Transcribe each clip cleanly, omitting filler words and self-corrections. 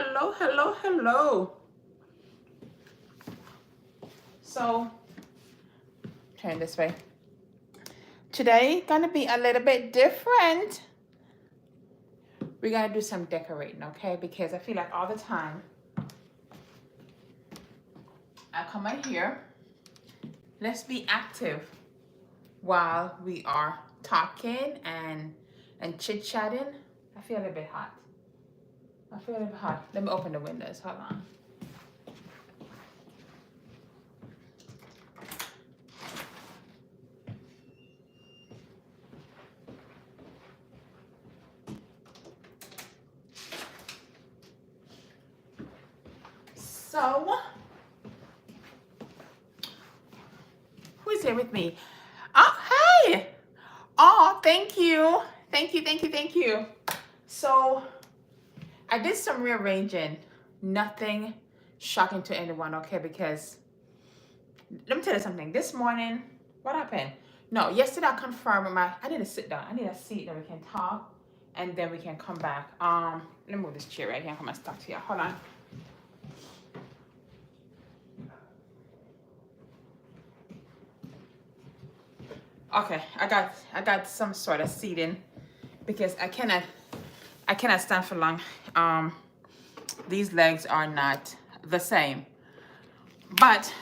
hello, hello, hello. So, turn this way. Today, gonna be a little bit different. We're gonna do some decorating, okay? Because I feel like all the time, I come in here, let's be active while we are talking and chit-chatting. I feel a little bit hot. I feel a little bit hot. Let me open the windows, hold on. So, who's here with me? Oh, hey! Oh, thank you. Thank you, thank you, thank you. So, I did some rearranging. Nothing shocking to anyone, okay? Because, let me tell you something. This morning, what happened? No, yesterday I confirmed I need to sit down. I need a seat that we can talk and then we can come back. Let me move this chair right here and come and stuck here. Hold on. Okay, I got some sort of seating because I cannot stand for long. These legs are not the same. But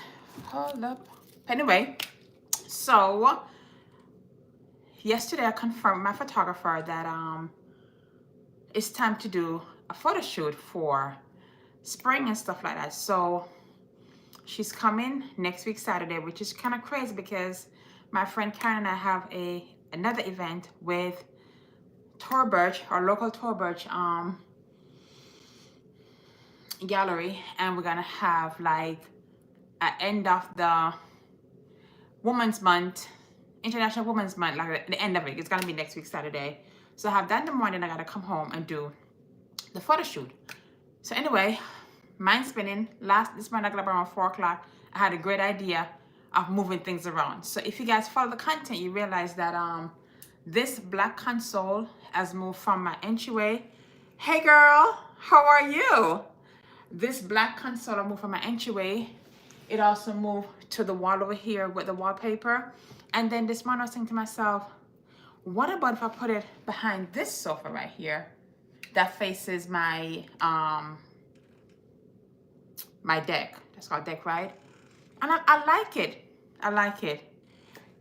hold up. Anyway, so yesterday I confirmed my photographer that it's time to do a photo shoot for spring and stuff like that. So she's coming next week Saturday, which is kind of crazy because my friend Karen and I have another event with Torbirch, our local Torbirch gallery, and we're gonna have like at end of the Women's Month, International Women's Month, like at the end of it. It's gonna be next week Saturday. So I have that in the morning. I gotta come home and do the photo shoot. So anyway, mind spinning. This morning I got up around 4 o'clock. I had a great idea of moving things around. So if you guys follow the content, you realize that this black console has moved from my entryway. Hey girl, how are you? This black console moved from my entryway. It also moved to the wall over here with the wallpaper. And then this morning I was thinking to myself, what about if I put it behind this sofa right here that faces my my deck. That's called deck, right? And I like it. I like it.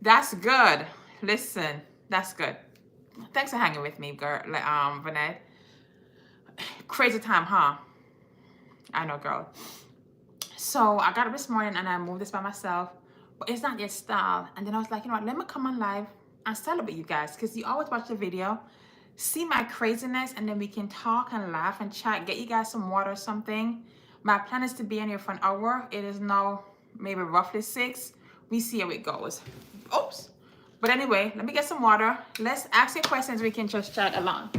That's good. Listen, that's good. Thanks for hanging with me, girl. Vanette. Crazy time, huh? I know, girl. So I got up this morning and I moved this by myself, but it's not yet styled. And then I was like, you know what? Let me come on live and celebrate you guys, because you always watch the video, see my craziness, and then we can talk and laugh and chat. Get you guys some water or something. My plan is to be in here for an hour. It is now maybe roughly 6. We see how it goes. Oops. But anyway, let me get some water. Let's ask your questions. We can just chat along.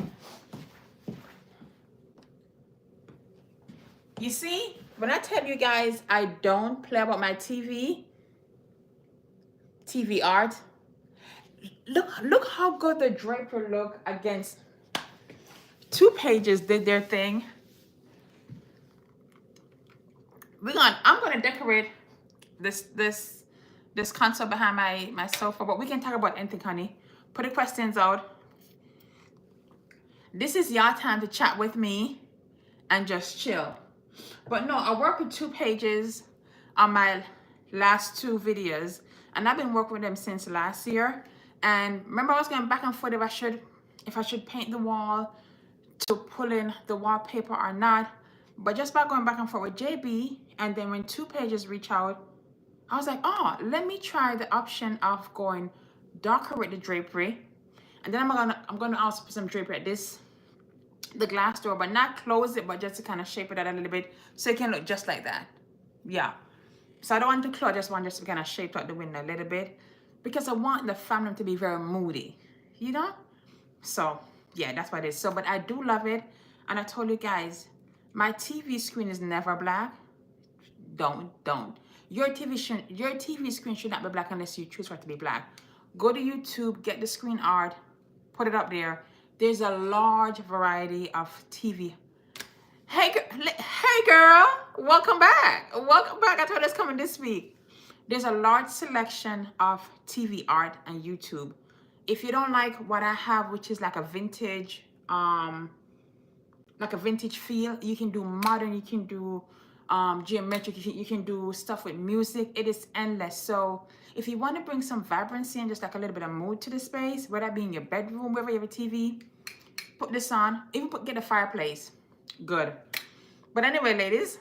You see, when I tell you guys I don't play about my TV art, look how good the draper look against 2 pages did their thing. I'm gonna decorate this console behind my sofa, but we can talk about anything, honey. Put the questions out. This is your time to chat with me and just chill. But no, I work with 2 pages on my last 2 videos, and I've been working with them since last year. And remember, I was going back and forth if I should paint the wall to pull in the wallpaper or not. But just by going back and forth with JB, and then when 2 pages reach out, I was like, oh, let me try the option of going darker with the drapery. And then I'm gonna also put some drapery at the glass door, but not close it, but just to kind of shape it out a little bit so it can look just like that. Yeah. So I don't want to close, I just want to kind of shape out the window a little bit, because I want the family to be very moody, you know? So yeah, that's what it is. So, but I do love it. And I told you guys, my TV screen is never black. Don't. Your TV screen should not be black unless you choose for it to be black. Go to YouTube, get the screen art, put it up there. There's a large variety of TV Hey girl, welcome back. Welcome back. I told you it's coming this week. There's a large selection of TV art on YouTube. If you don't like what I have, which is like a vintage, feel, you can do modern, you can do geometric, you can do stuff with music. It is endless. So if you want to bring some vibrancy and just like a little bit of mood to the space, whether that be in your bedroom, wherever you have a TV, put this on. Even get a fireplace. Good. But anyway, ladies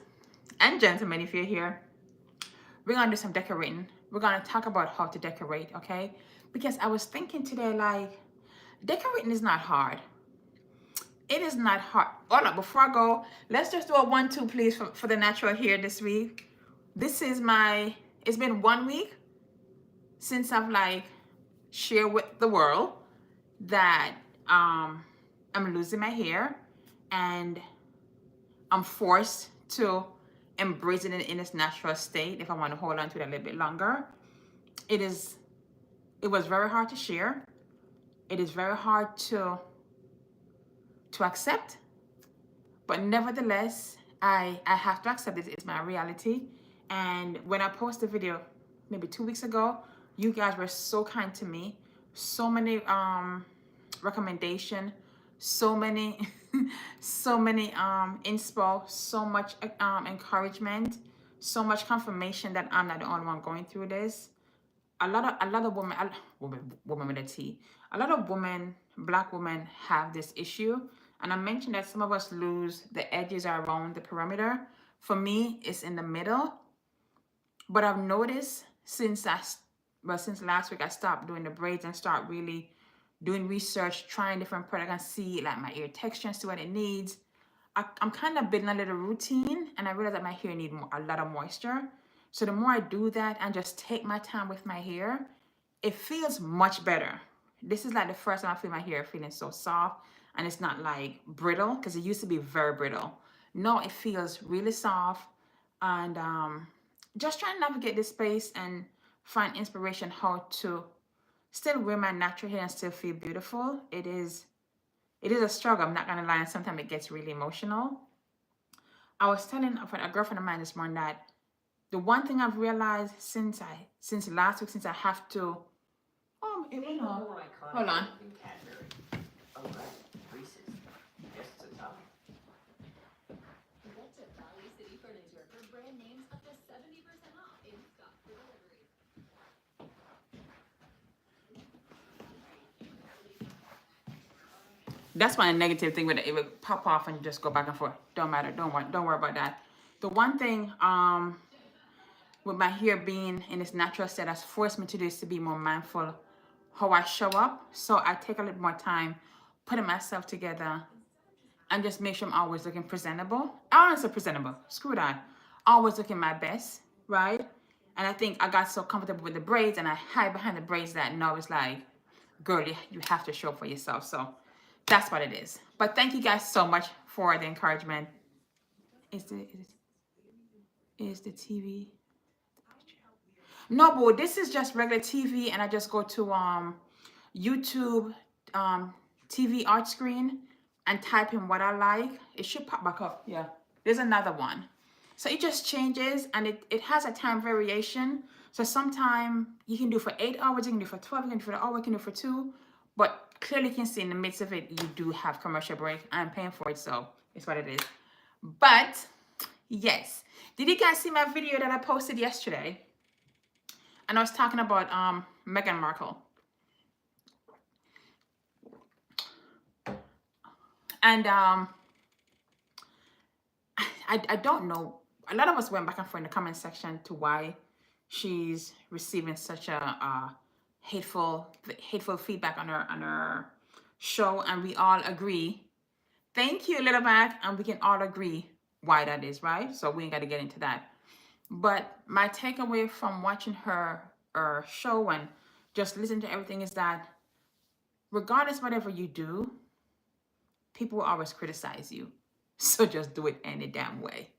and gentlemen, if you're here, we're gonna do some decorating. We're gonna talk about how to decorate, okay? Because I was thinking today, like, decorating is not hard. It is not hard. Oh no, before I go, let's just do a 1-2 please for the natural hair this week. This is it's been 1 week since I've like shared with the world that I'm losing my hair, and I'm forced to embrace it in its natural state if I want to hold on to it a little bit longer. It was very hard to share. It is very hard to accept, but nevertheless, I have to accept it. It's my reality. And when I posted a video maybe 2 weeks ago, you guys were so kind to me. So many recommendation, so many so many inspo, so much encouragement, so much confirmation that I'm not the only one going through this. A lot of women with a T. A lot of black women have this issue. And I mentioned that some of us lose the edges around the perimeter. For me, it's in the middle. But I've noticed since last week, I stopped doing the braids and start really doing research, trying different products and see like my ear texture and see what it needs. I'm kind of building a little routine, and I realize that my hair needs a lot of moisture. So the more I do that and just take my time with my hair, it feels much better. This is like the first time I feel my hair feeling so soft, and it's not like brittle, because it used to be very brittle. No, it feels really soft, and just trying to navigate this space and find inspiration how to still wear my natural hair and still feel beautiful. It is a struggle, I'm not gonna lie, and sometimes it gets really emotional. I was telling a girlfriend of mine this morning that the one thing I've realized since last week, since I have to, hold on. That's my negative thing with it. It would pop off and just go back and forth. Don't matter. Don't worry about that. The one thing with my hair being in its natural state has forced me to do is to be more mindful how I show up. So I take a little more time putting myself together and just make sure I'm always looking presentable. I don't say presentable. Screw that. Always looking my best, right? And I think I got so comfortable with the braids and I hide behind the braids that now it's like, girl, you have to show up for yourself. So that's what it is. But thank you guys so much for the encouragement. Is the TV? No, boo, this is just regular TV, and I just go to YouTube TV art screen and type in what I like. It should pop back up. Yeah, there's another one. So it just changes, and it has a time variation. So sometime you can do for 8 hours, you can do for 12, you can do for an hour, you can do for 2. But clearly you can see in the midst of it, you do have commercial break. I'm paying for it, so it's what it is. But yes, did you guys see my video that I posted yesterday? And I was talking about Meghan Markle. And I don't know. A lot of us went back and forth in the comment section to why she's receiving such a hateful feedback on her show, and we all agree. Thank you, Little Mac, and we can all agree why that is, right? So we ain't got to get into that. But my takeaway from watching her show and just listening to everything is that regardless whatever you do, people will always criticize you. So just do it any damn way.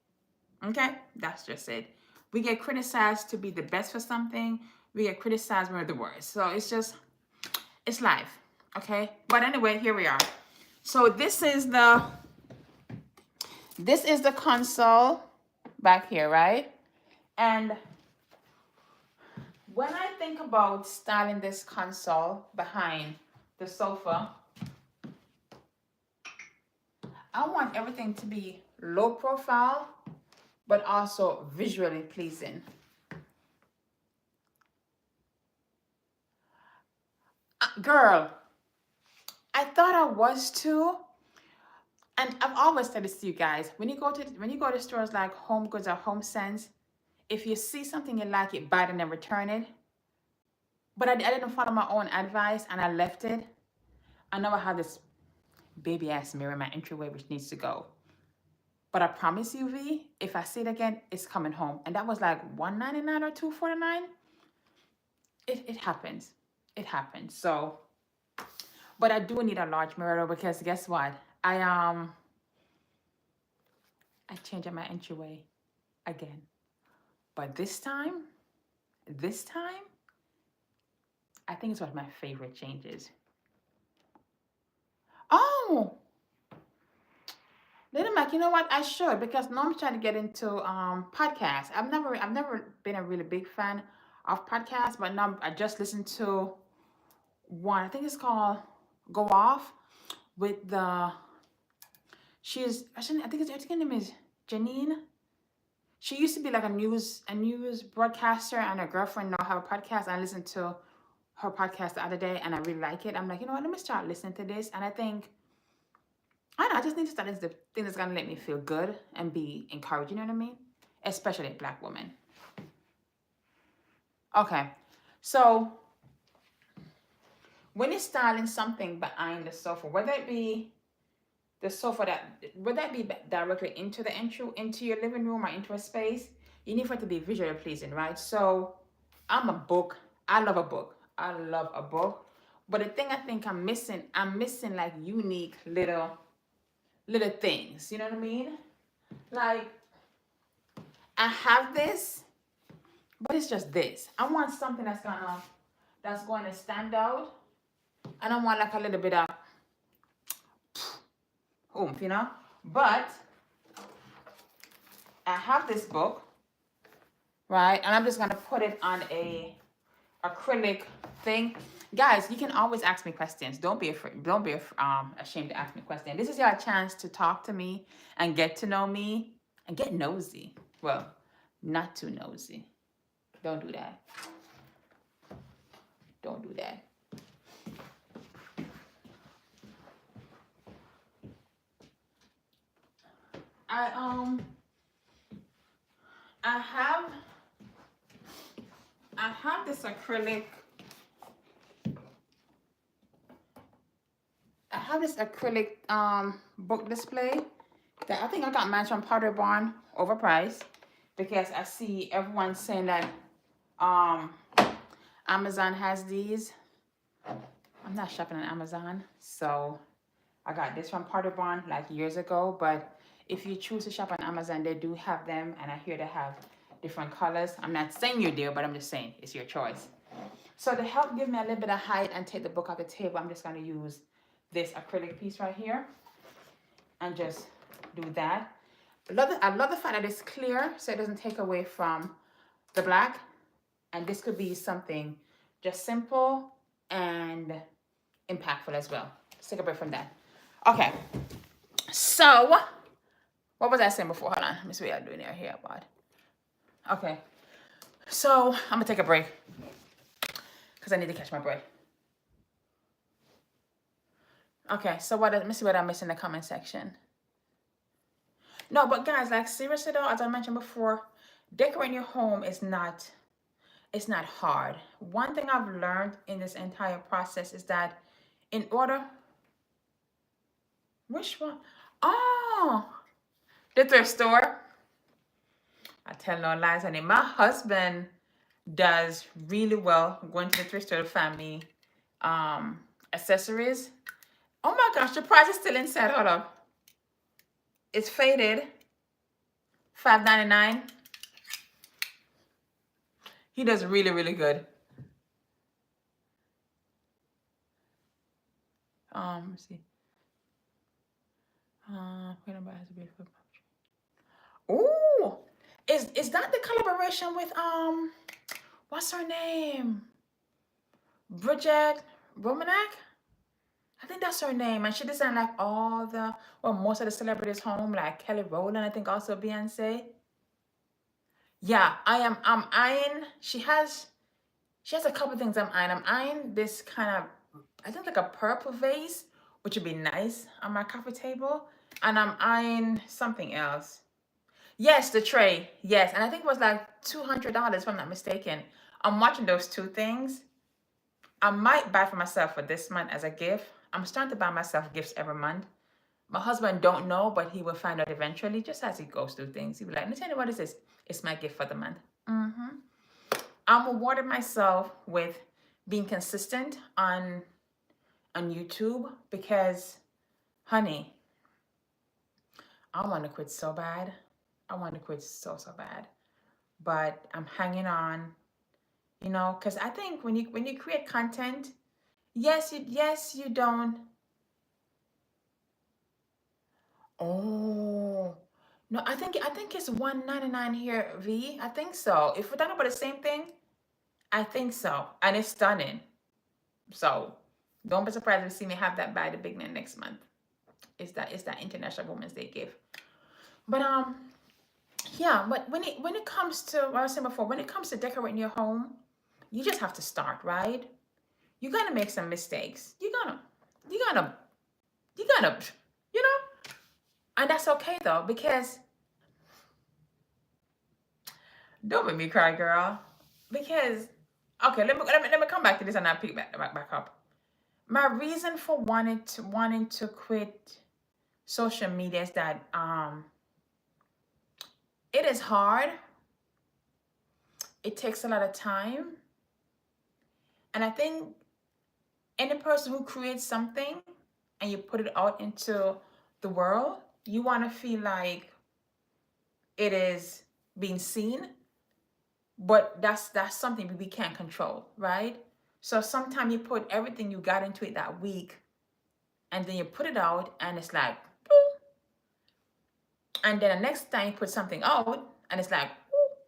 Okay? That's just it. We get criticized to be the best for something. We get criticized when we're the worst. So it's life. Okay? But anyway, here we are. So this is This is the console back here, right? And when I think about styling this console behind the sofa, I want everything to be low profile, but also visually pleasing. Girl, I thought I was too. And I've always said this to you guys. When you go to stores like Home Goods or Home Sense, if you see something you like, it buy it and then return it. But I didn't follow my own advice and I left it. I know I have this baby ass mirror in my entryway which needs to go. But I promise you, V, if I see it again, it's coming home. And that was like $199 or $249. It happens. It happens. So, but I do need a large mirror because guess what? I changed my entryway again. But this time, I think it's one of my favorite changes. Oh, little Mac, you know what? I should because now I'm trying to get into podcasts. I've never been a really big fan of podcasts, but now I just listened to one. I think it's called Go Off with the I think her name is Janine. She used to be like a news broadcaster, and her girlfriend now have a podcast. I listened to her podcast the other day, and I really like it. I'm like, you know what? Let me start listening to this, and I think I don't know, I just need to start listening to the thing that's gonna let me feel good and be encouraged. You know what I mean? Especially a Black woman. Okay, so when you're styling something behind the sofa, whether it be the sofa directly into the into your living room or into a space, you need for it to be visually pleasing, right? So I love a book. I love a book. But the thing I think I'm missing like unique little things. You know what I mean? Like I have this, but it's just this. I want something that's going to stand out. And I want like a little bit of oomph, you know? But I have this book, right? And I'm just gonna put it on a acrylic thing. Guys, you can always ask me questions. Don't be afraid. Don't be ashamed to ask me questions. This is your chance to talk to me and get to know me and get nosy. Well, not too nosy. Don't do that. Don't do that. I have this acrylic. I have this acrylic book display that I think I got mine from Powder Barn, overpriced, because I see everyone saying that Amazon has these. I'm not shopping on Amazon, so I got this from Powder Barn like years ago. But if you choose to shop on Amazon, they do have them, and I hear they have different colors. I'm not saying you're there, but I'm just saying it's your choice. So to help give me a little bit of height and take the book off the table, I'm just going to use this acrylic piece right here and just do that. I love the fact that it's clear, so it doesn't take away from the black. And this could be something just simple and impactful as well. Let's take a break from that. Okay, so what was I saying before? Hold on, let me see what I'm doing here, bud. Okay, so I'm gonna take a break because I need to catch my breath. Okay, so let me see what I missed in the comment section. No, but guys, like seriously though, as I mentioned before, decorating your home is not hard. One thing I've learned in this entire process is that in order, which one? Oh, the thrift store. I tell no lies, honey. My husband does really well going to the thrift store to find me accessories. Oh my gosh, the price is still inside. Hold up. It's faded. $5.99. He does really, really good. Let's see. Has a beautiful Ooh, is that the collaboration with what's her name? Bridget Romanek? I think that's her name. And she designed like all the, well, most of the celebrities home, like Kelly Rowland, I think also Beyonce. Yeah, I'm eyeing, she has a couple things I'm eyeing. I'm eyeing this kind of, I think like a purple vase, which would be nice on my coffee table. And I'm eyeing something else. Yes, the tray. Yes. And I think it was like $200 if I'm not mistaken. I'm watching those two things. I might buy for myself for this month as a gift. I'm starting to buy myself gifts every month. My husband don't know, but he will find out eventually, just as he goes through things. He'll be like, let me tell you what this is. It's my gift for the month. I'm rewarding myself with being consistent on YouTube because, honey, I want to quit so bad. I want to quit so bad. But I'm hanging on, because I think when you create content, yes you don't. Oh no, I think it's 199 here, V. I think so. If we're talking about the same thing, I think so, and it's stunning. So don't be surprised if you see me have that by the beginning next month. It's that International Women's Day gift. But yeah. But when it comes to what I was saying before, when it comes to decorating your home, you just have to start, right? You're gonna make some mistakes. You're gonna you gonna you know, and that's okay though because don't make me cry, girl. Because okay, let me come back to this and I'll pick back up. My reason for wanting to quit social media is that it is hard. It takes a lot of time, and I think any person who creates something and you put it out into the world, you want to feel like it is being seen, but that's something we can't control, right? So sometimes you put everything you got into it that week, and then you put it out, and it's like, boop. And then the next time you put something out, and it's like, boop.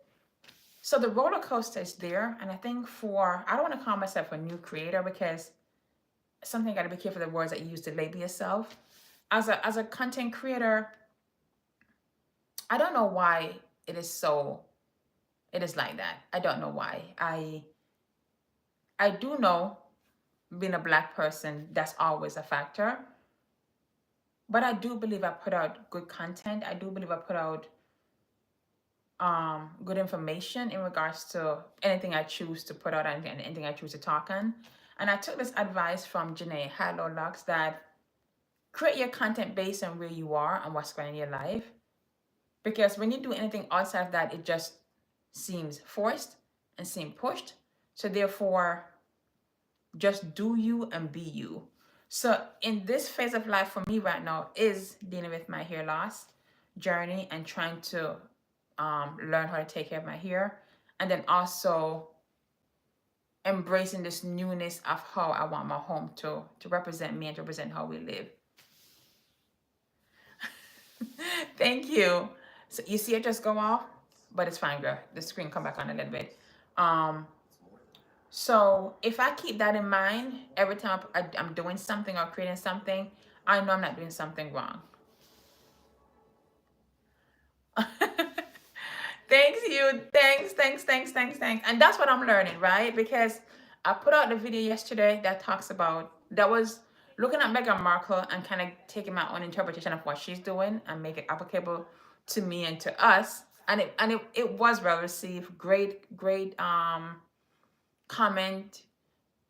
So the roller coaster is there, and I think I don't want to call myself a new creator because something got to be careful of the words that you use to label yourself. As a content creator, I don't know why it is like that. I don't know why. I do know being a Black person, that's always a factor. But I do believe I put out good content. I do believe I put out good information in regards to anything I choose to put out and anything I choose to talk on. And I took this advice from Janae Hadlow Lux that create your content based on where you are and what's going on in your life. Because when you do anything outside of that, it just seems forced and seems pushed. So therefore, just do you and be you. So in this phase of life for me right now is dealing with my hair loss journey and trying to learn how to take care of my hair, and then also embracing this newness of how I want my home to represent me and to represent how we live. Thank you. So you see it just go off, but it's fine, girl. The screen come back on a little bit. So if I keep that in mind every time I'm doing something or creating something, I know I'm not doing something wrong. Thanks you. Thanks. And that's what I'm learning, right? Because I put out the video yesterday that was looking at Meghan Markle and kind of taking my own interpretation of what she's doing and make it applicable to me and to us. And it was well received. Great comment.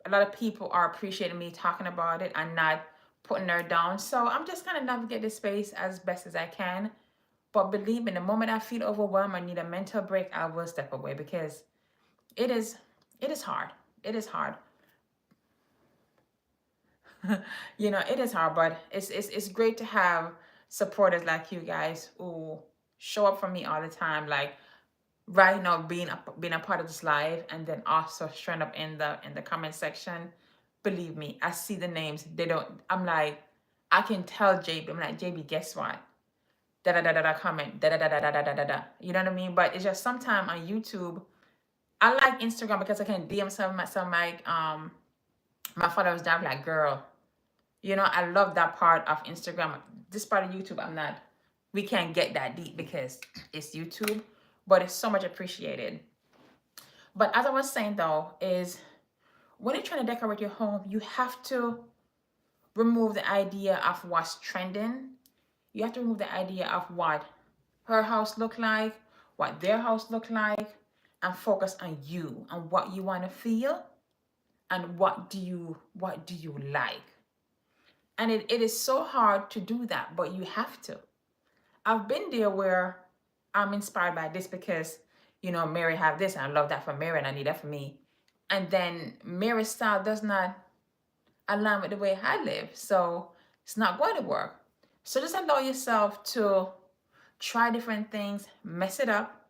A lot of people are appreciating me talking about it and not putting her down. So I'm just kind of navigate this space as best as I can. But believe me, the moment I feel overwhelmed, I need a mental break, I will step away because it is hard. It is hard. It is hard, but it's great to have supporters like you guys who show up for me all the time. Like right now, being a part of this live, and then also showing up in the comment section. Believe me, I see the names. I'm like, I can tell JB. I'm like, JB, guess what? da da da da da comment, da da da da da da da da da. You know what I mean? But it's just sometimes on YouTube, I like Instagram because I can DM my father was down like, girl, you know, I love that part of Instagram. This part of YouTube, we can't get that deep because it's YouTube, but it's so much appreciated. But as I was saying though, is when you're trying to decorate your home, you have to remove the idea of what's trending. You have to remove the idea of what her house look like, what their house look like, and focus on you and what you want to feel and what do you like. And it is so hard to do that, but you have to. I've been there where I'm inspired by this because, you know, Mary have this and I love that for Mary and I need that for me. And then Mary's style does not align with the way I live. So it's not going to work. So just allow yourself to try different things, mess it up,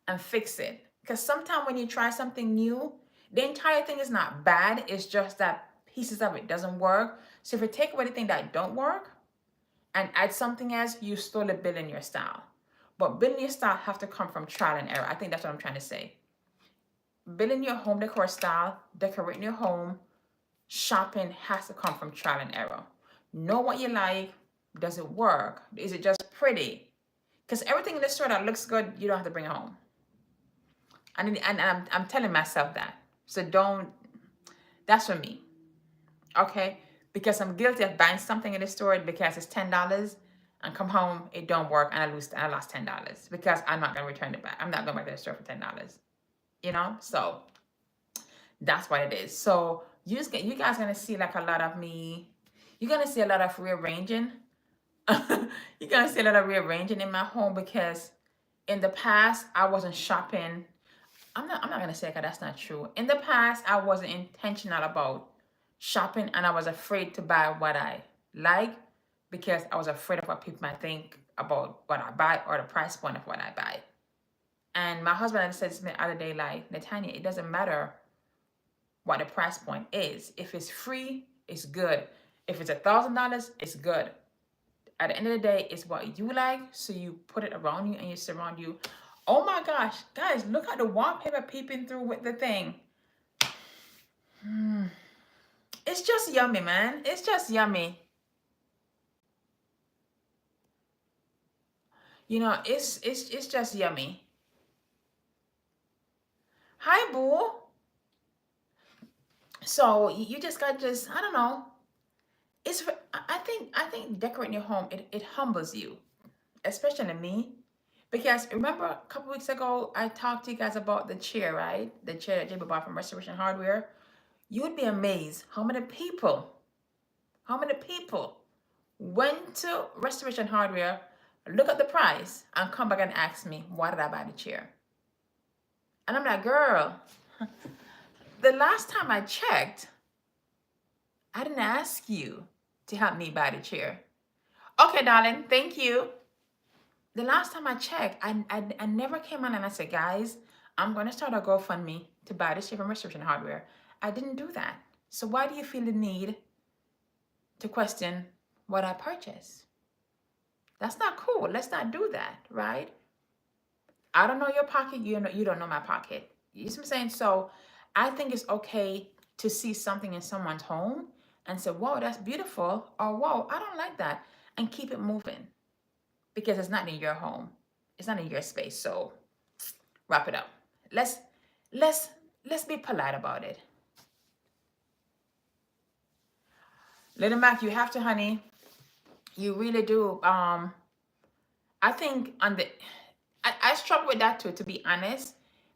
and fix it. Because sometimes when you try something new, the entire thing is not bad. It's just that pieces of it doesn't work. So if you take away the thing that don't work and add something else, you slowly building your style. But building your style have to come from trial and error. I think that's what I'm trying to say. Building your home decor style, decorating your home, shopping has to come from trial and error. Know what you like. Does it work? Is it just pretty? Because everything in the store that looks good, you don't have to bring it home. And I'm telling myself that. So don't, that's for me. Okay? Because I'm guilty of buying something in the store because it's $10 and come home, it don't work and I lost $10 because I'm not going to return it back. I'm not going back to the store for $10. You know? So that's what it is. So you guys going to see like a lot of me. You're going to see a lot of rearranging. You're going to see a lot of rearranging in my home because in the past, I wasn't shopping. I'm not going to say that that's not true. In the past, I wasn't intentional about shopping and I was afraid to buy what I like because I was afraid of what people might think about what I buy or the price point of what I buy. And my husband said to me the other day, like, Natanya, it doesn't matter what the price point is. If it's free, it's good. If it's $1,000, it's good. At the end of the day, it's what you like, so you put it around you and you surround you. Oh my gosh, guys, look at the wallpaper peeping through with the thing. It's just yummy, man. It's just yummy. You know, it's just yummy. Hi, boo. So you just got I don't know. I think decorating your home, it humbles you, especially me. Because remember a couple weeks ago, I talked to you guys about the chair, right? The chair that JB bought from Restoration Hardware. You'd be amazed how many people went to Restoration Hardware, look at the price, and come back and ask me, why did I buy the chair? And I'm like, girl, the last time I checked, I didn't ask you to help me buy the chair. Okay, darling, thank you. The last time I checked, I never came on and I said, guys, I'm going to start a GoFundMe to buy this chair from Restoration Hardware. I didn't do that. So why do you feel the need to question what I purchased? That's not cool. Let's not do that, right? I don't know your pocket. You don't know my pocket. You see what I'm saying? So I think it's okay to see something in someone's home and say, whoa, that's beautiful. Or, whoa, I don't like that. And keep it moving because it's not in your home. It's not in your space. So wrap it up. Let's be polite about it. Little Mac, you have to, honey. You really do. I think I struggle with that too, to be honest,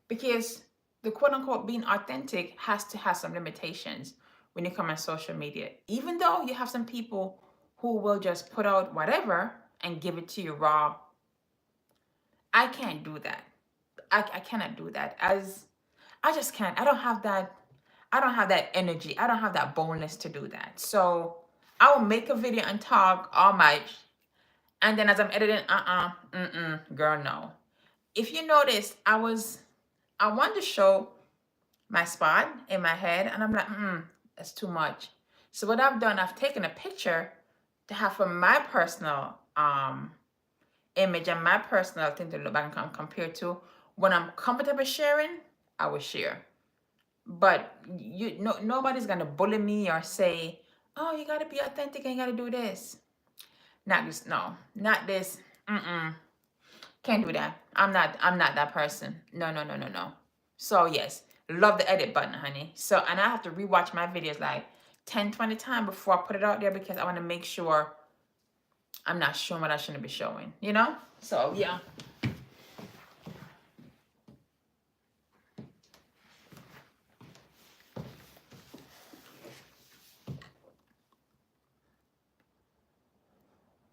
because the quote unquote being authentic has to have some limitations when you come on social media. Even though you have some people who will just put out whatever and give it to you raw, I can't do that. I cannot do that. I just can't. I don't have that energy. I don't have that boldness to do that. So I will make a video and talk all much. And then as I'm editing, girl, no. If you notice, I wanted to show my spot in my head and I'm like, that's too much. So what I've done, I've taken a picture to have for my personal image and my personal thing to look back and compare to. When I'm comfortable sharing, I will share. But nobody's gonna bully me or say, "Oh, you gotta be authentic and you gotta do this." Not this, no, not this. Can't do that. I'm not that person. No, no, no, no, no. So yes, love the edit button, honey. So, and I have to rewatch my videos like 10, 20 times before I put it out there because I want to make sure I'm not showing what I shouldn't be showing, you know? So yeah.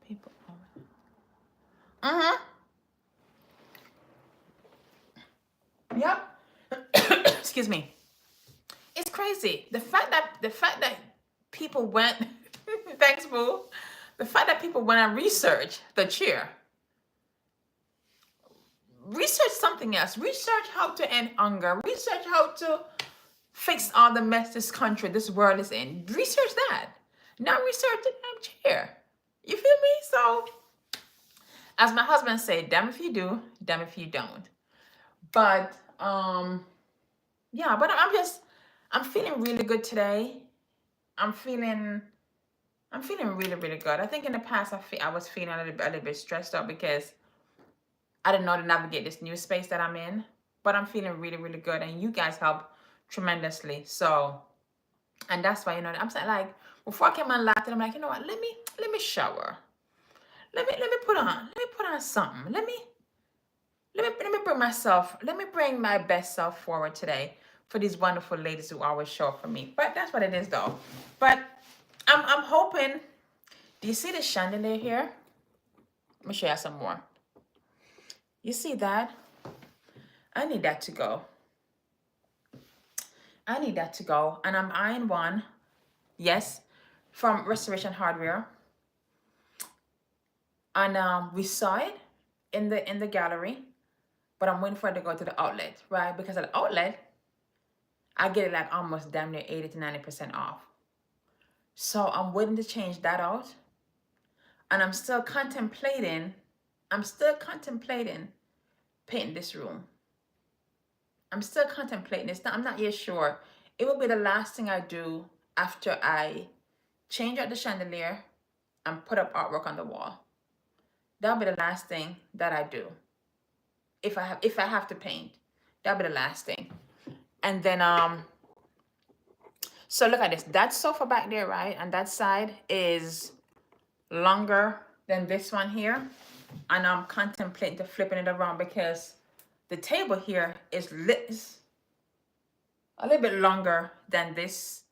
People. Yep. Excuse me. It's crazy. The fact that people went thanks, boo. The fact that people went and research the chair. Research something else. Research how to end hunger. Research how to fix all the mess this country, this world is in. Research that. Not research the damn chair. You feel me? So, as my husband said, damn if you do, damn if you don't. But yeah, but I'm feeling really good today. I'm feeling really, really good. I think in the past I was feeling a little bit stressed out because I didn't know how to navigate this new space that I'm in. But I'm feeling really, really good, and you guys help tremendously. So, and that's why, I'm saying, like, before I came on live, I'm like, you know what? Let me shower. Let me put on something. Let me bring my best self forward today for these wonderful ladies who always show up for me. But that's what it is, though. But I'm hoping. Do you see the chandelier here? Let me show you some more. You see that? I need that to go. And I'm eyeing one. Yes, from Restoration Hardware. And we saw it in the gallery, but I'm waiting for it to go to the outlet, right? Because at the outlet, I get it like almost damn near 80 to 90% off. So I'm waiting to change that out. And I'm still contemplating painting this room. I'm still contemplating this. I'm not yet sure. It will be the last thing I do after I change out the chandelier and put up artwork on the wall. That'll be the last thing that I do. If I have to paint, that'll be the last thing. And then so look at this. That sofa back there, right? And that side is longer than this one here. And I'm contemplating to flipping it around because the table here is a little bit longer than this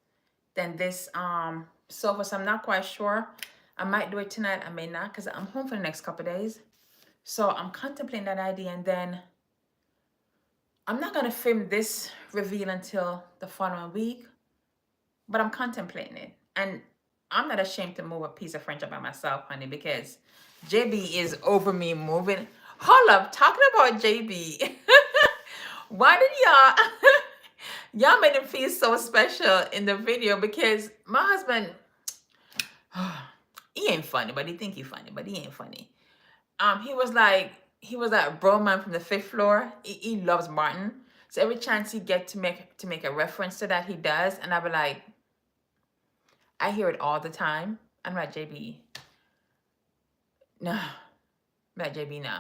sofa. So I'm not quite sure. I might do it tonight. I may not because I'm home for the next couple of days. So I'm contemplating that idea, and then I'm not going to film this reveal until the following week, but I'm contemplating it. And I'm not ashamed to move a piece of furniture by myself, honey, because JB is over me moving. Hold up, talking about JB. Why did y'all made him feel so special in the video? Because my husband, he ain't funny, but he think he funny, but he ain't funny. He was like bro man from the 5th floor. He loves Martin. So every chance he get to make a reference to that, he does. And I be like, I hear it all the time. I'm like, JB, no. I'm like, JB, no.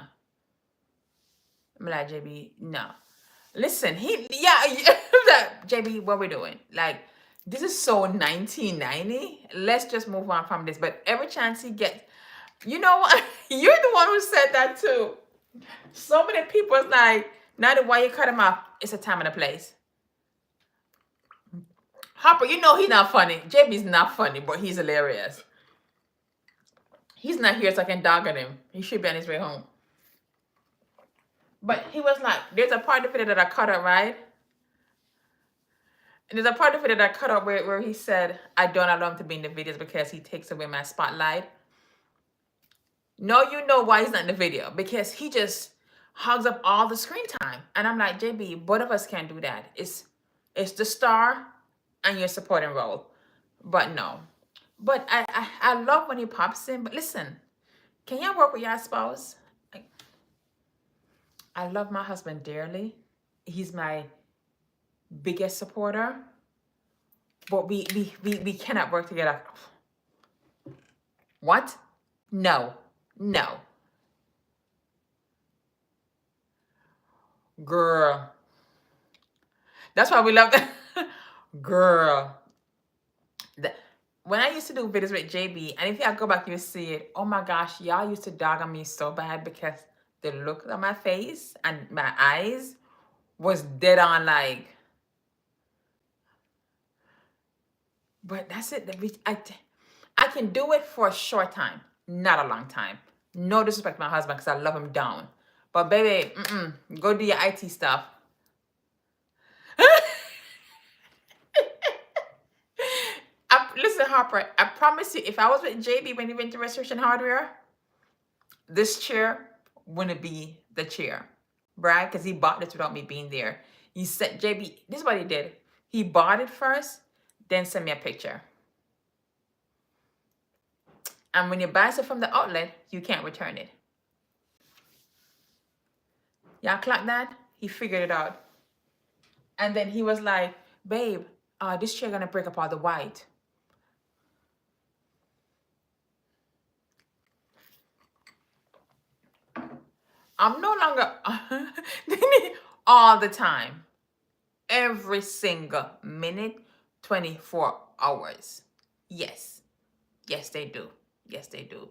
I'm like, JB, no. Listen, like, JB, what we doing? Like, this is so 1990. Let's just move on from this. But every chance he gets, you know what? You're the one who said that too. So many people is like, now that why you cut him off, it's a time and a place. Hopper, you know he's not funny. JB's not funny, but he's hilarious. He's not here so I can dog on him. He should be on his way home. But he was like, there's a part of it that I cut out, right? And there's a part of it that I cut out where he said, I don't allow him to be in the videos because he takes away my spotlight. No, you know why he's not in the video. Because he just hogs up all the screen time. And I'm like, JB, both of us can't do that. It's the star and your supporting role. But no. But I love when he pops in. But listen, can y'all work with your spouse? I love my husband dearly. He's my biggest supporter. But we cannot work together. What? No. No. Girl. That's why we love that. Girl. When I used to do videos with JB, and if y'all go back, you'll see it. Oh my gosh, y'all used to dog on me so bad because the look on my face and my eyes was dead on like. But that's it. I can do it for a short time, not a long time. No disrespect to my husband because I love him down. But baby, go do your IT stuff. Listen, Harper, I promise you, if I was with JB when he went to Restoration Hardware, this chair wouldn't be the chair, right? Because he bought this without me being there. He said, JB, this is what he did. He bought it first, then sent me a picture. And when you buy stuff from the outlet, you can't return it. Y'all clock that? He figured it out. And then he was like, babe, this chair gonna break up all the white. I'm no longer all the time. Every single minute, 24 hours. Yes. Yes, they do. Yes, they do.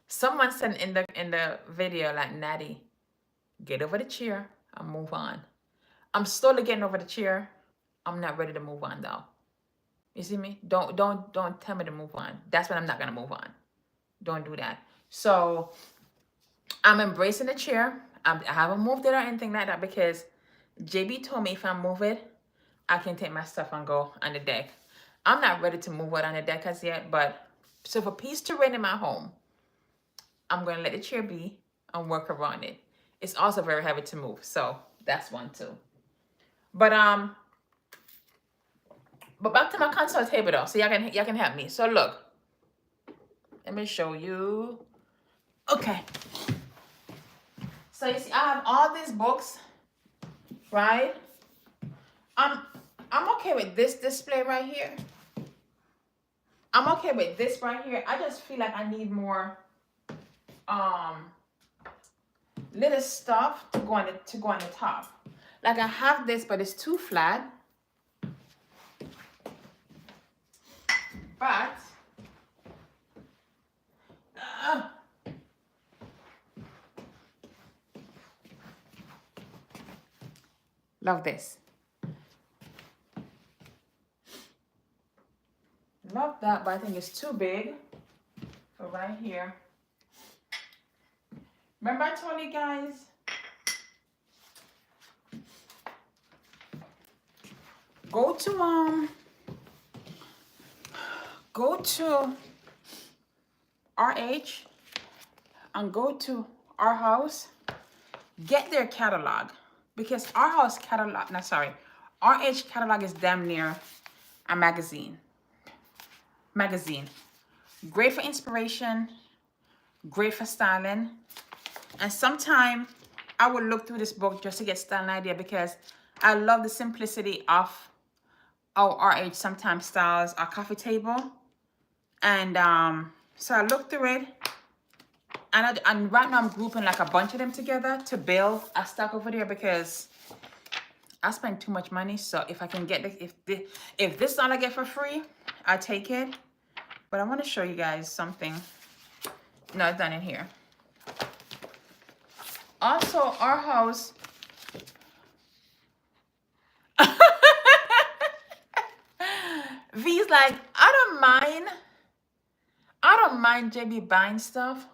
Someone said in the video, like, Natty, get over the chair and move on. I'm slowly getting over the chair. I'm not ready to move on though. You see me? Don't tell me to move on. That's when I'm not gonna move on. Don't do that. So I'm embracing the chair. I haven't moved it or anything like that because JB told me if I move it, I can take my stuff and go on the deck. I'm not ready to move it on the deck as yet, but so for peace to reign in my home, I'm going to let the chair be and work around it. It's also very heavy to move, so that's one too. But back to my console table though, so y'all can help me. So look, let me show you. Okay. So you see, I have all these books, right? I'm okay with this display right here. I'm okay with this right here. I just feel like I need more little stuff to go on the top. Like I have this, but it's too flat. But love this. Love that, but I think it's too big for right here. Remember I told you guys, go to RH and go to Our House, get their catalog, because Our House catalog, no, sorry, RH catalog is damn near a magazine. Great for inspiration, great for styling. And sometime I will look through this book just to get styling idea because I love the simplicity of how RH sometimes styles a coffee table. And so I looked through it, and right now I'm grouping like a bunch of them together to build a stack over there because I spend too much money. So if I can get if this is all I get for free, I take it. But I want to show you guys something. No, it's not in here. Also, Our House. V's like, I don't mind JB buying stuff.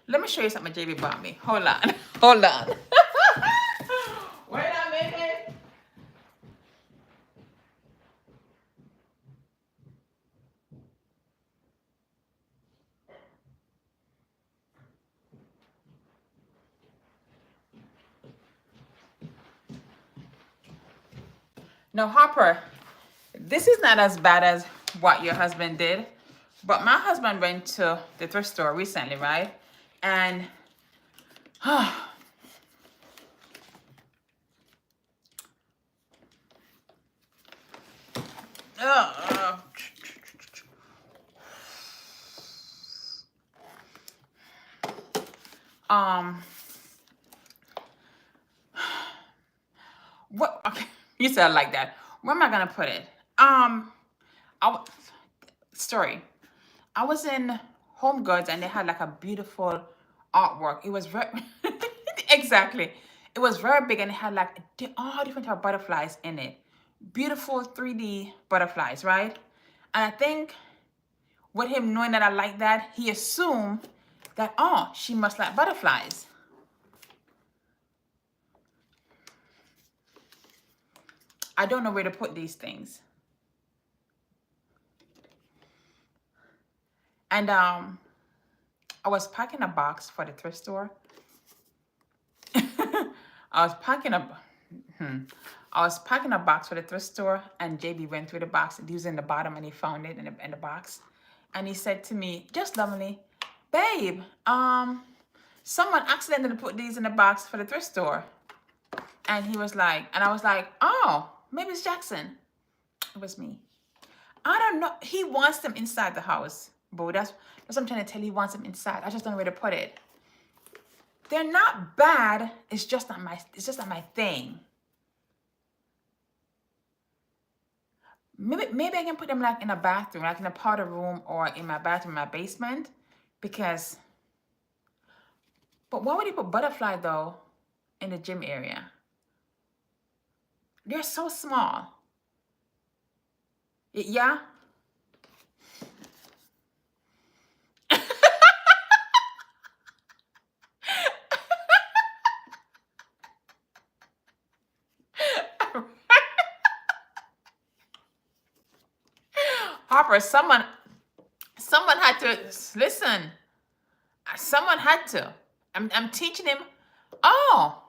Let me show you something JB bought me. Hold on. Hold on. Wait a minute. No, Harper, this is not as bad as what your husband did. But my husband went to the thrift store recently, right? And Ugh. Um, what? Okay, you said it like that. Where am I gonna put it? Story. I was in Home Goods and they had like a beautiful artwork. It was very exactly. It was very big and it had like all different type of butterflies in it. Beautiful 3D butterflies, right? And I think with him knowing that I like that, he assumed that, oh, she must like butterflies. I don't know where to put these things. And I was packing a box for the thrift store. I was packing a box for the thrift store, and JB went through the box. He was in the bottom, and he found it in the box. And he said to me, just lovingly, babe, someone accidentally put these in the box for the thrift store. And he was like, and I was like, oh, maybe it's Jackson. It was me. I don't know. He wants them inside the house, boo. That's what I'm trying to tell you. He wants them inside. I just don't know where to put it. They're not bad. It's just not my thing. Maybe I can put them like in a bathroom, like in a powder room or in my bathroom, in my basement, because. But why would you put butterfly though in the gym area? They're so small. Yeah. Harper, someone had to listen. Someone had to. I'm teaching him. Oh,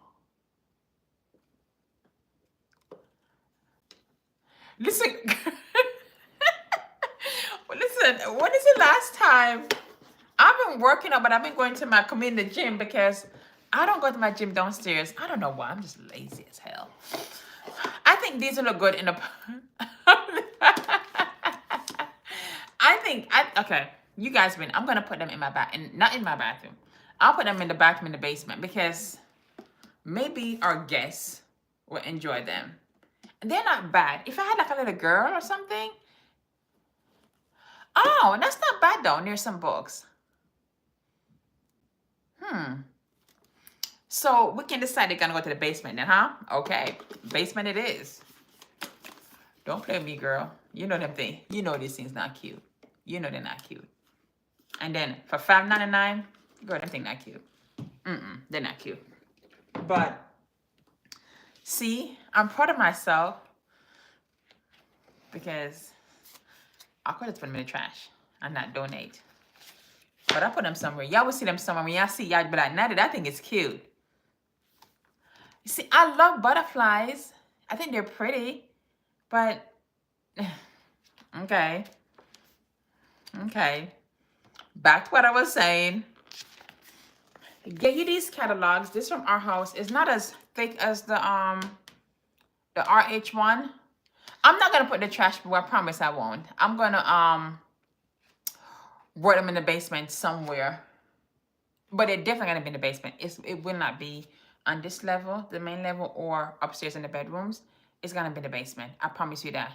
listen. Listen. When is the last time? I've been working out, but I've been going to my community gym because I don't go to my gym downstairs. I don't know why. I'm just lazy as hell. I think these will look good in the. Okay. You guys win. I'm gonna put them in my not in my bathroom. I'll put them in the bathroom in the basement because maybe our guests will enjoy them. They're not bad. If I had like a little girl or something. Oh, that's not bad though. Near some books. So we can decide they're gonna go to the basement then, huh? Okay, basement it is. Don't play with me, girl. You know them things. You know these things not cute. You know they're not cute. And then for $5.99, girl, them things not cute. They're not cute. But see, I'm proud of myself because I could have put them in the trash and not donate. But I put them somewhere. Y'all will see them somewhere. When y'all see, y'all be like, Natty, that thing is cute. You see, I love butterflies. I think they're pretty. But, okay. Okay. Back to what I was saying. Get you these catalogs. This from our house. It's not as thick as the RH1. I'm not going to put the trash, but I promise I won't. I'm going to word them in the basement somewhere. But they're definitely going to be in the basement. It will not be on this level, the main level, or upstairs in the bedrooms. It's going to be in the basement. I promise you that.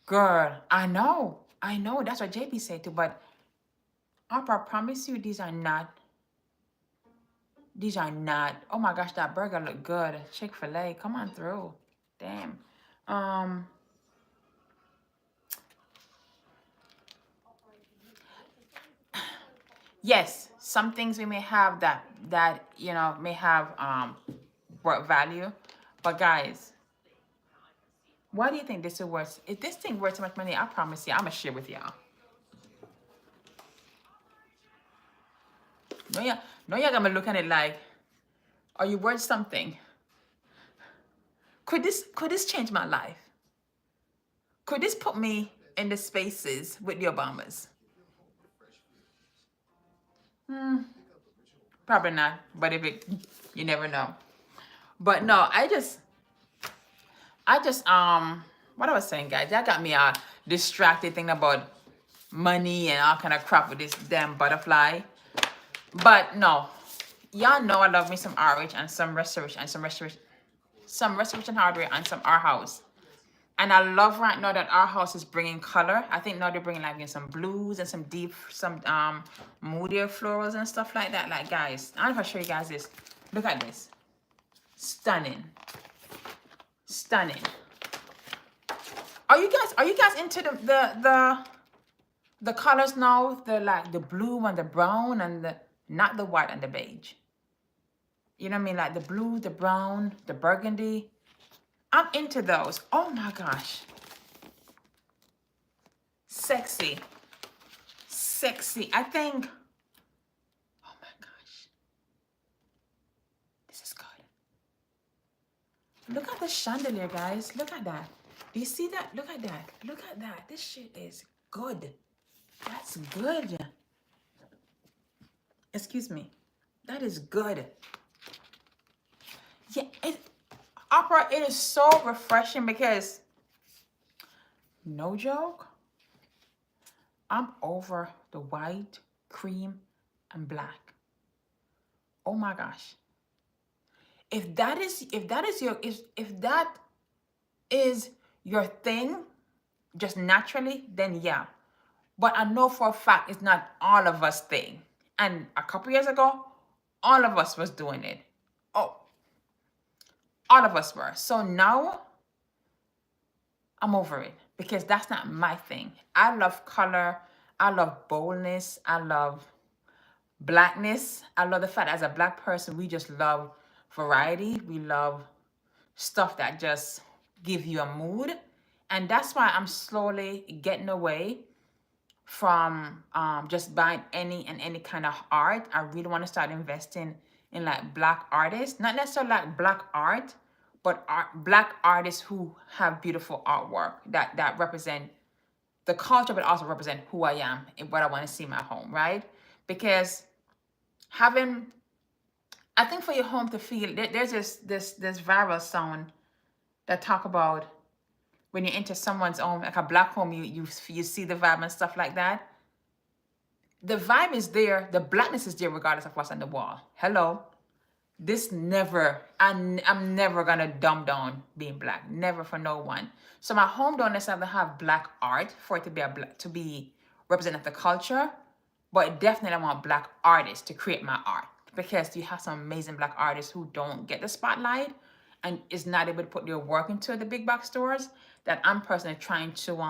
Girl, I know. That's what JP said too. But I promise you, these are not. Oh my gosh, that burger look good. Chick-fil-A, come on through. Damn. Yes, some things we may have that may have worth value, but guys, why do you think this is worth? If this thing worth so much money, I promise you, I'm gonna share with y'all. No, y'all gonna look at it like, are you worth something? Could this change my life? Could this put me in the spaces with the Obamas? Probably not, but if it, you never know. But no, what I was saying, guys, that got me distracted thinking about money and all kind of crap with this damn butterfly. But no, y'all know I love me some RH and some restoration hardware and some our house. And I love right now that our house is bringing color. I think now they're bringing like some blues and some deep, some moodier florals and stuff like that. Like, guys, I don't know if I show you guys this. Look at this. Stunning. Stunning. Are you guys into the colors now? The like the blue and the brown and the not the white and the beige. You know what I mean? Like the blue, the brown, the burgundy. I'm into those. Oh my gosh. Sexy. Sexy. I think, oh my gosh. This is good. Look at the chandelier, guys. Look at that. Do you see that? Look at that. Look at that. This shit is good. That's good. Excuse me. That is good. Yeah, Opera, it is so refreshing because, no joke, I'm over the white, cream, and black. Oh my gosh. If that is your thing, just naturally, then yeah. But I know for a fact it's not all of us thing. And a couple years ago, all of us was doing it. Oh, all of us were. So now I'm over it because that's not my thing. I love color. I love boldness. I love blackness. I love the fact that as a black person, we just love variety. We love stuff that just give you a mood. And that's why I'm slowly getting away from just buying any kind of art. I really want to start investing in like black artists, not necessarily like black art, but black artists who have beautiful artwork that represent the culture, but also represent who I am and what I want to see in my home, right? Because I think for your home to feel, there's this viral sound that talk about when you enter someone's home, like a black home, you see the vibe and stuff like that. The vibe is there, the blackness is there regardless of what's on the wall. Hello. I'm never gonna dumb down being black. Never, for no one. So my home don't necessarily have black art for it to be representative of the culture, but definitely I want black artists to create my art because you have some amazing black artists who don't get the spotlight and is not able to put their work into the big box stores that I'm personally trying to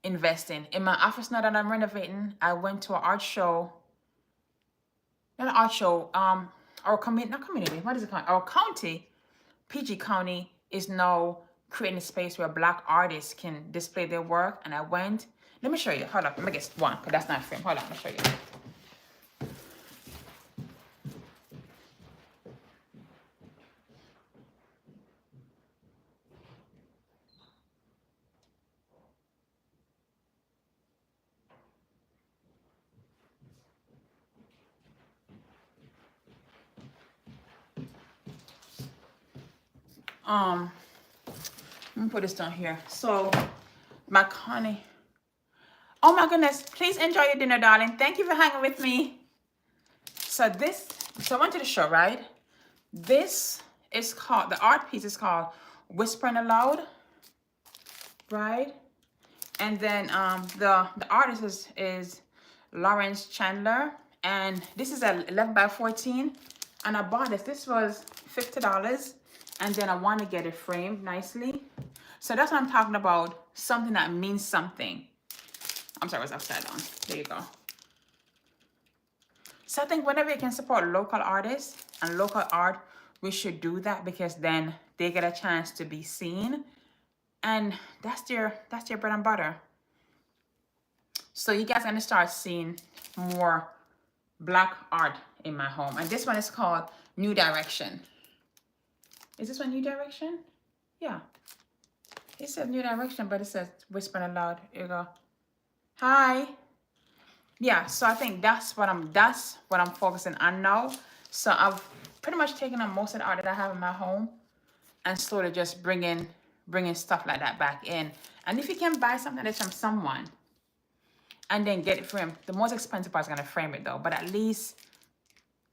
invest in. In my office now that I'm renovating, I went to an art show. Not an art show, not community, what is it called? Our county, PG County, is now creating a space where black artists can display their work. And I went, let me show you. Hold up, let me get one, because that's not frame. Hold on, let me show you. Let me put this down here. So, my Connie. Oh my goodness, please enjoy your dinner, darling. Thank you for hanging with me. So I went to the show, right? This is called, the art piece is called Whispering Aloud, right? And then the artist is Lawrence Chandler. And this is a 11 by 14. And I bought this. This was $50. And then I want to get it framed nicely. So that's what I'm talking about. Something that means something. I'm sorry, it was upside down. There you go. So I think whenever you can support local artists and local art, we should do that because then they get a chance to be seen. And that's their bread and butter. So you guys are gonna start seeing more black art in my home. And this one is called New Direction. Is this one New Direction? Yeah. It says new direction, but it says whispering aloud. Here you go. Hi. Yeah, so I think that's what I'm focusing on now. So I've pretty much taken on most of the art that I have in my home and slowly just bringing stuff like that back in. And if you can buy something that's from someone and then get it framed, the most expensive part is gonna frame it though, but at least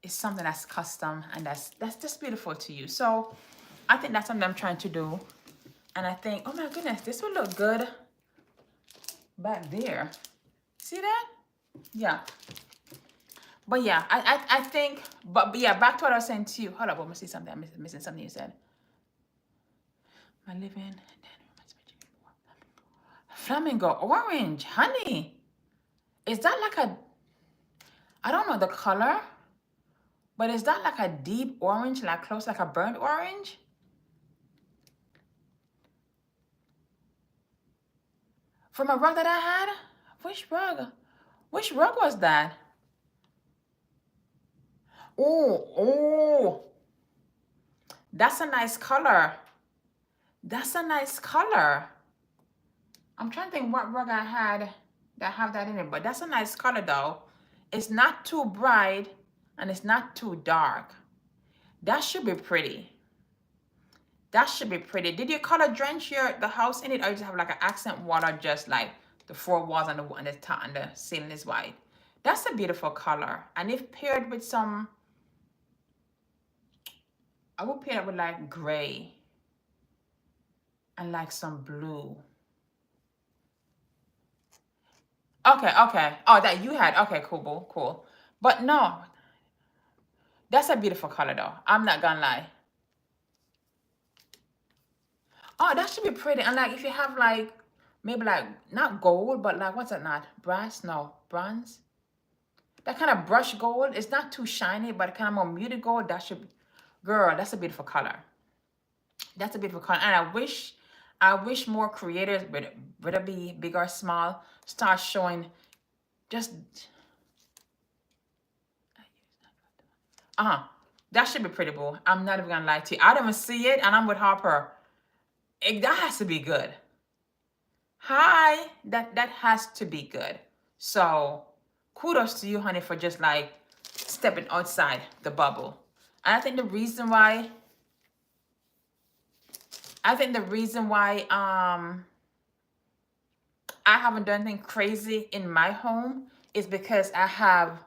it's something that's custom and that's just beautiful to you. So I think that's something I'm trying to do. And I think, oh my goodness, this would look good back there. See that? Yeah. But yeah, I think, but yeah, back to what I was saying to you. Hold up, let me see something. I'm missing something you said. My living, flamingo orange, honey. Is that like a, I don't know the color, but is that like a deep orange, like close, like a burnt orange? From a rug that I had? Which rug? Which rug was that? Oh, that's a nice color. That's a nice color. I'm trying to think what rug I had that have that in it, but that's a nice color though. It's not too bright and it's not too dark. That should be pretty. That should be pretty. Did you color drench the house in it, or you just have like an accent water, just like the four walls and the top and the ceiling is white? That's a beautiful color. And if paired with some, I would pair it with like gray and like some blue. Okay. Oh, that you had. Okay, cool, boo, cool. But no, that's a beautiful color though. I'm not gonna lie. Oh, that should be pretty. And like if you have like maybe like not gold, but like what's that not? Brass? No, bronze. That kind of brush gold. It's not too shiny, but kind of more muted gold. That should, girl, that's a beautiful color. That's a beautiful color. And I wish more creators, whether it be big or small, start showing just that should be pretty, boo. I'm not even gonna lie to you. I don't even see it, and I'm with Harper. That has to be good. Hi, that has to be good. So kudos to you, honey, for just like stepping outside the bubble. And I think the reason why I haven't done anything crazy in my home is because I have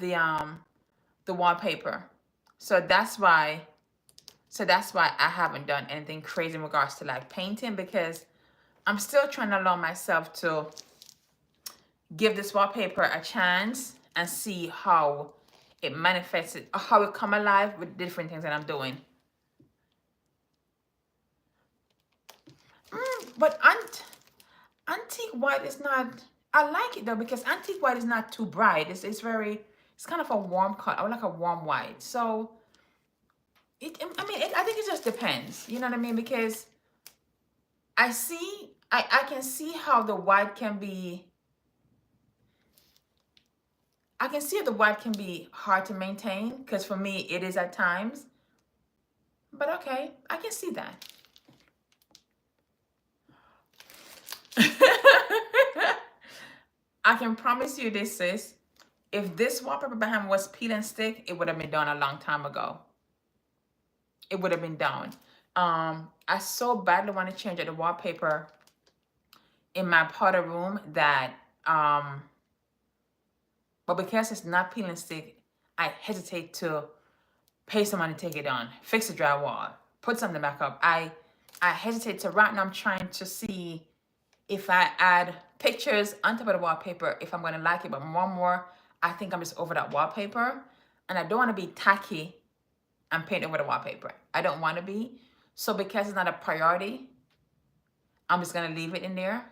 the wallpaper. So that's why I haven't done anything crazy in regards to like painting, because I'm still trying to allow myself to give this wallpaper a chance and see how it manifests, how it come alive with different things that I'm doing. But antique white is not, I like it though, because antique white is not too bright. It's kind of a warm color. I would like a warm white. So I think it just depends. You know what I mean? Because I can see how the white can be, I can see how the white can be hard to maintain, because for me it is at times. But okay, I can see that. I can promise you this, sis. If this wallpaper behind was peel and stick, it would have been done a long time ago. It would have been done. I so badly want to change the wallpaper in my powder room that, but because it's not peel and stick, I hesitate to pay someone to take it down, fix the drywall, put something back up. I hesitate to. Right now I'm trying to see if I add pictures on top of the wallpaper, if I'm gonna like it. But more, I think I'm just over that wallpaper, and I don't want to be tacky and paint over the wallpaper. I don't want to be. So because it's not a priority, I'm just gonna leave it in there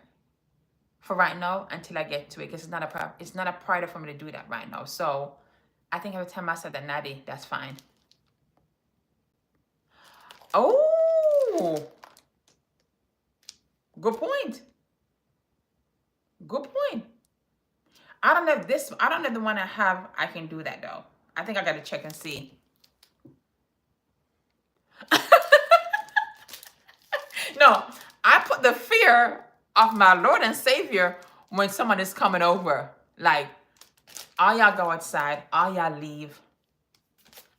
for right now until I get to it, because it's not a priority for me to do that right now. So I think every time I said that, Natty, that's fine. Oh, good point. Good point. I don't know if the one I have, I can do that though. I think I gotta check and see. No, I put the fear of my Lord and Savior when someone is coming over. Like, all y'all go outside, all y'all leave.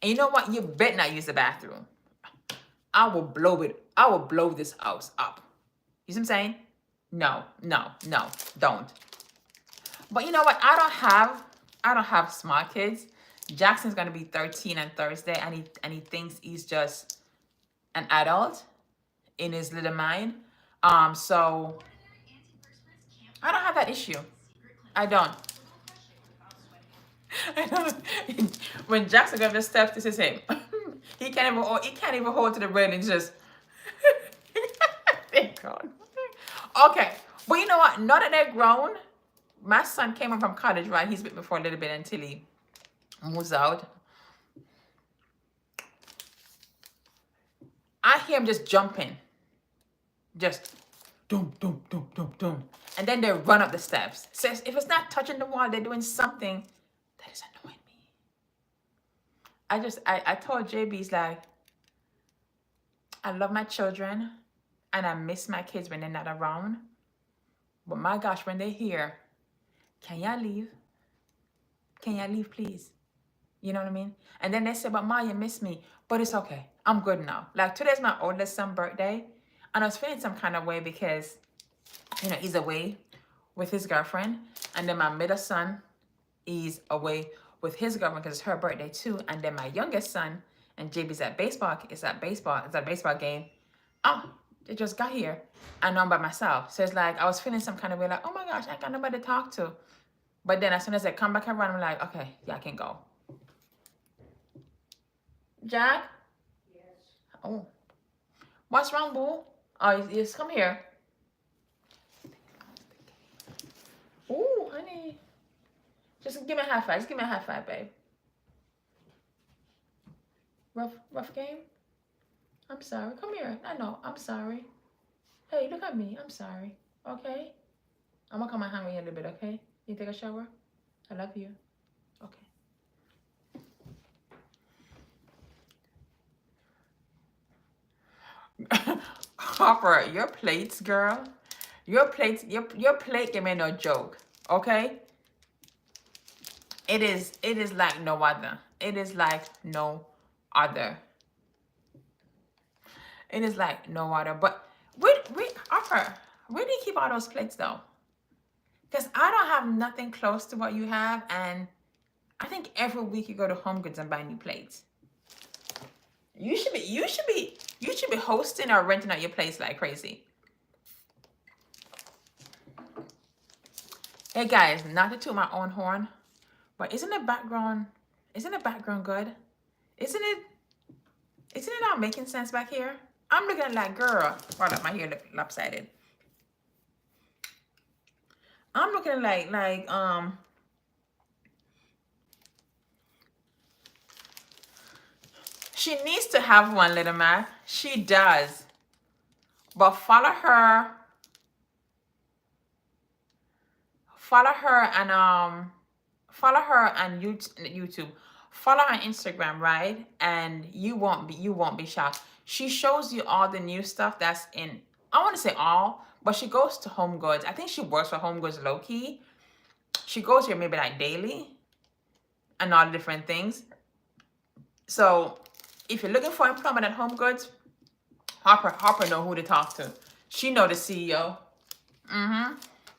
And you know what? You better not use the bathroom. I will blow it. I will blow this house up. You see what I'm saying? No, no, no, don't. But you know what? I don't have smart kids. Jackson's gonna be 13 on Thursday, and he thinks he's just an adult in his little mind. So I don't have that issue. I don't. I don't. When Jackson got the steps, this is him. He can't even hold to the railing. Just thank God. Okay, but you know what? Now that they're grown, my son came home from college, right? He's been before a little bit until he moves out. I hear him just jumping. Just doom, doom, doom, doom, doom. And then they run up the steps. Says if it's not touching the wall, they're doing something that is annoying me. I told JB's like, I love my children and I miss my kids when they're not around. But my gosh, when they're here, can y'all leave? Can y'all leave, please? You know what I mean? And then they say, but Ma, you miss me. But it's okay. I'm good now. Like today's my oldest son's birthday. And I was feeling some kind of way because, you know, he's away with his girlfriend. And then my middle son is away with his girlfriend because it's her birthday too. And then my youngest son and JB's at baseball. It's a baseball game. Oh, they just got here. And I'm by myself. So it's like I was feeling some kind of way like, oh my gosh, I got nobody to talk to. But then as soon as I come back around, I'm like, okay, yeah, I can go. Jack? Yes. Oh. What's wrong, boo? Oh, yes, come here. Ooh, honey. Just give me a high five. Just give me a high five, babe. Rough game? I'm sorry. Come here. I know. I'm sorry. Hey, look at me. I'm sorry. Okay? I'm gonna come and hang with you a little bit, okay? You take a shower? I love you. Okay. Hopper, your plates, girl. Your plate game ain't no joke. Okay? It is like no other. It is like no other. It is like no other. But Hopper, where do you keep all those plates though? Because I don't have nothing close to what you have, and I think every week you go to Home Goods and buy new plates. You should be hosting or renting out your place like crazy. Hey guys, not to toot my own horn, but isn't the background good? Isn't it all making sense back here? I'm looking at like, girl, hold up, my hair look lopsided. I'm looking like she needs to have one, little man. She does. But follow her and YouTube. Follow her on Instagram, right? And you won't be shocked. She shows you all the new stuff that's in, I want to say all, but she goes to Home Goods. I think she works for Home Goods low key. She goes here maybe like daily and all the different things. So if you're looking for employment at Home Goods, Harper know who to talk to. She know the CEO.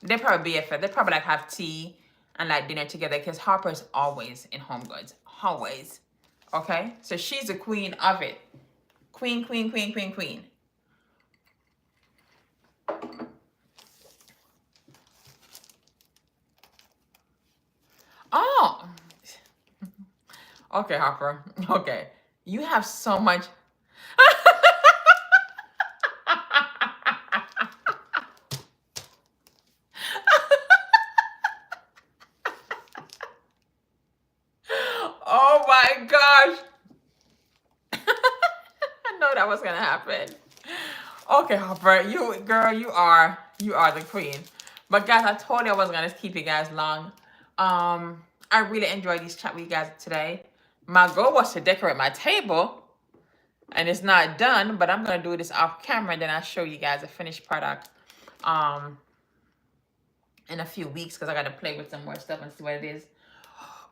They probably BFF. They probably like have tea and like dinner together because Harper's always in Home Goods. Always. Okay? So she's the queen of it. Queen. Oh. Okay, Harper. Okay. You have so much. Oh my gosh. I know that was gonna happen. Okay, Harper, you are the queen. But guys, I told you I wasn't gonna keep you guys long. I really enjoyed this chat with you guys today. My goal was to decorate my table. and it's not done, but I'm gonna do this off camera, and then I'll show you guys a finished product in a few weeks, because I gotta play with some more stuff and see what it is.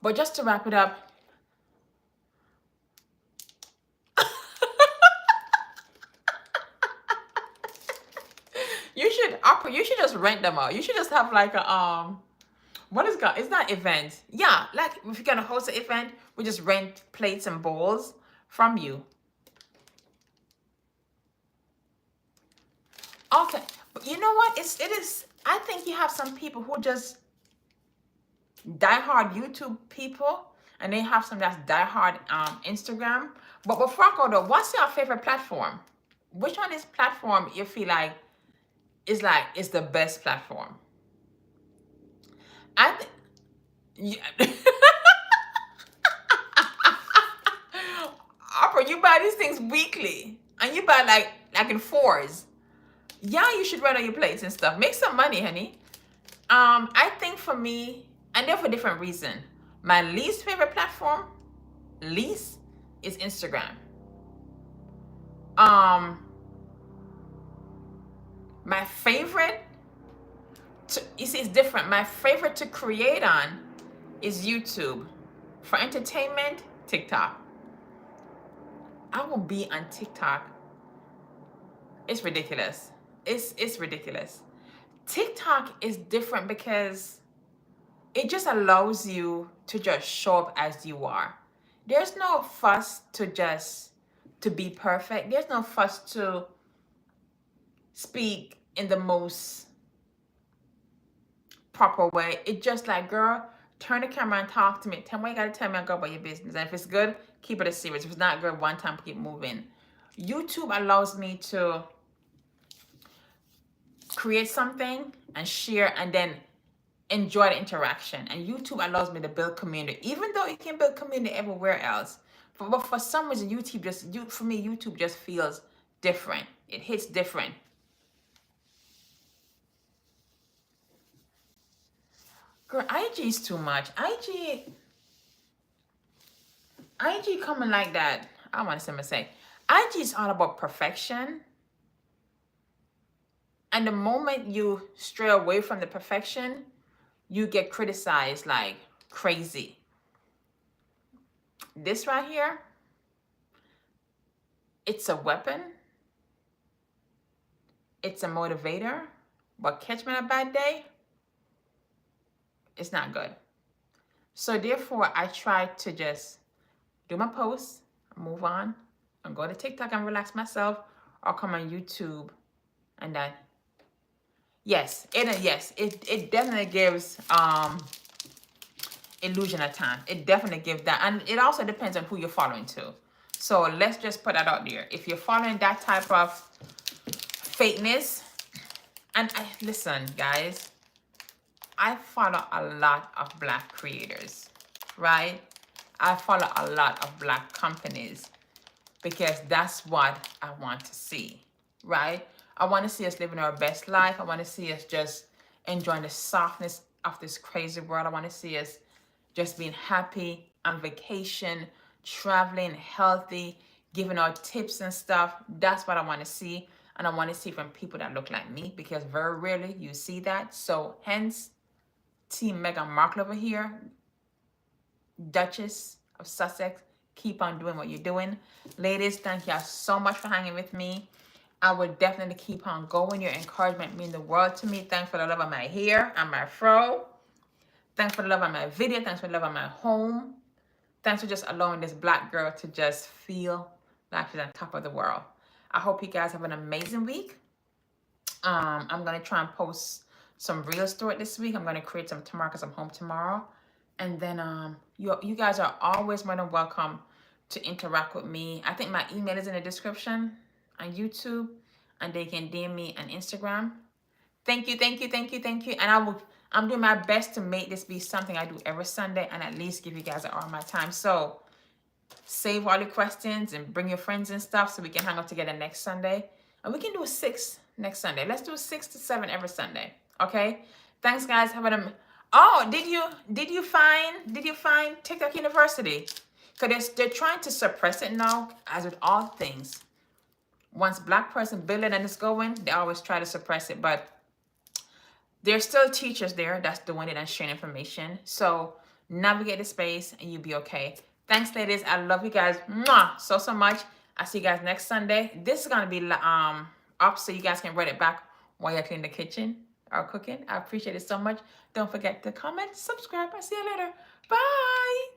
But just to wrap it up, you should just rent them out. You should just have like a what is called, it's not event. Yeah, like if you're gonna host an event, we just rent plates and bowls from you. Okay, but you know what? It is. I think you have some people who just diehard YouTube people, and they have some that's diehard Instagram. But before I go though, what's your favorite platform? Which one is platform you feel like is the best platform? I think. Yeah. Opera, you buy these things weekly, and you buy like in fours. Yeah, you should run on your plates and stuff. Make some money, honey. I think for me, and they're for different reason. My least favorite platform, least, is Instagram. My favorite, you see, it's different. My favorite to create on is YouTube. For entertainment, TikTok. I will be on TikTok. It's ridiculous. It's ridiculous. TikTok is different because it just allows you to just show up as you are. There's no fuss to be perfect. There's no fuss to speak in the most proper way. It's just like, girl, turn the camera and talk to me. Tell me what you gotta tell me and go about your business. And if it's good, keep it a series. If it's not good, one time, keep moving. YouTube allows me to create something and share and then enjoy the interaction. And YouTube allows me to build community, even though you can build community everywhere else. But for some reason, for me, YouTube just feels different. It hits different. Girl, IG is too much. IG coming like that. I want to say, IG is all about perfection. And the moment you stray away from the perfection, you get criticized like crazy. This right here, it's a weapon. It's a motivator. But catch me on a bad day, it's not good. So therefore, I try to just do my posts, move on, and go to TikTok and relax myself, or come on YouTube, and then yes, it definitely gives illusion of time. It definitely gives that, and it also depends on who you're following too. So let's just put that out there. If you're following that type of fakeness, and listen, guys, I follow a lot of Black creators, right? I follow a lot of Black companies because that's what I want to see, right? I want to see us living our best life. I want to see us just enjoying the softness of this crazy world. I want to see us just being happy, on vacation, traveling, healthy, giving out tips and stuff. That's what I want to see. And I want to see from people that look like me, because very rarely you see that. So hence, Team Meghan Markle over here, Duchess of Sussex, keep on doing what you're doing. Ladies, thank y'all so much for hanging with me. I will definitely keep on going. Your encouragement means the world to me. Thanks for the love of my hair and my fro. Thanks for the love of my video. Thanks for the love of my home. Thanks for just allowing this Black girl to just feel like she's on top of the world. I hope you guys have an amazing week. I'm going to try and post some real story this week. I'm going to create some tomorrow because I'm home tomorrow. And then you guys are always more than welcome to interact with me. I think my email is in the description on YouTube, and they can DM me on Instagram. Thank you, thank you, thank you, thank you. And I'm doing my best to make this be something I do every Sunday and at least give you guys an hour of my time. So save all your questions and bring your friends and stuff so we can hang out together next Sunday. And we can do 6 next Sunday. Let's do 6 to 7 every Sunday. Okay? Thanks, guys. Have an Oh, did you find TikTok University? Because they're trying to suppress it now, as with all things. Once Black person build it and it's going, they always try to suppress it. But there's still teachers there that's doing it and sharing information. So navigate the space and you'll be okay. Thanks, ladies. I love you guys so much. I'll see you guys next Sunday. This is gonna be up so you guys can read it back while you're cleaning the kitchen or cooking. I appreciate it so much. Don't forget to comment, subscribe. I'll see you later. Bye.